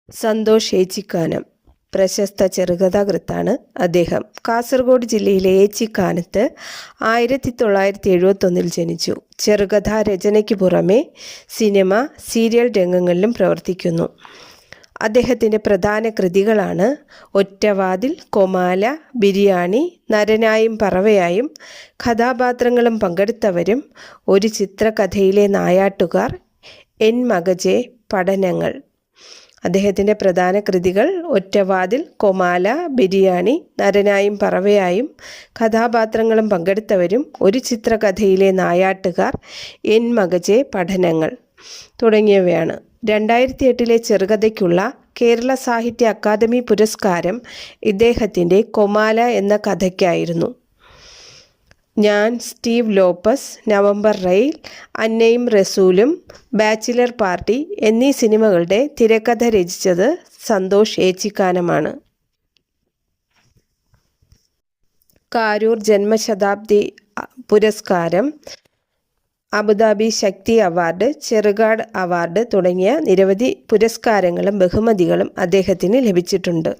സന്തോഷ് ഏച്ചിക്കാനം പ്രശസ്ത ചെറുകഥാകൃത്താണ് അദ്ദേഹം. കാസർഗോഡ് ജില്ലയിലെ ഏച്ചിക്കാനത്ത് 1971 ജനിച്ചു. ചെറുകഥാ രചനയ്ക്ക് പുറമെ സിനിമ, സീരിയൽ രംഗങ്ങളിലും പ്രവർത്തിക്കുന്നു. അദ്ദേഹത്തിൻ്റെ പ്രധാന കൃതികളാണ് ഒറ്റവാതിൽ, കൊമാല, ബിരിയാണി, നരനായും പറവയായും, കഥാപാത്രങ്ങളും പങ്കെടുത്തവരും, ഒരു ചിത്രകഥയിലെ നായാട്ടുകാർ, എൻ മകജെ, പഠനങ്ങൾ. അദ്ദേഹത്തിൻ്റെ പ്രധാന കൃതികൾ ഒറ്റവാതിൽ, കൊമാല, ബിരിയാണി, നരനായും പറവയായും, കഥാപാത്രങ്ങളും പങ്കെടുത്തവരും, ഒരു ചിത്രകഥയിലെ നായാട്ടുകാർ, എൻ മകജെ, പഠനങ്ങൾ തുടങ്ങിയവയാണ്. 2008 ചെറുകഥയ്ക്കുള്ള കേരള സാഹിത്യ അക്കാദമി പുരസ്കാരം ഇദ്ദേഹത്തിൻ്റെ കൊമാല എന്ന കഥയ്ക്കായിരുന്നു. ഞാൻ, സ്റ്റീവ് ലോപ്പസ്, നവംബർ റെയിൽ, അന്നയും റസൂലും, ബാച്ചിലർ പാർട്ടി എന്നീ സിനിമകളുടെ തിരക്കഥ രചിച്ചത് സന്തോഷ് ഏച്ചിക്കാനമാണ്. കാരൂർ ജന്മശതാബ്ദി പുരസ്കാരം, അബുദാബി ശക്തി അവാർഡ്, ചെറുകാട് അവാർഡ് തുടങ്ങിയ നിരവധി പുരസ്കാരങ്ങളും ബഹുമതികളും അദ്ദേഹത്തിന് ലഭിച്ചിട്ടുണ്ട്.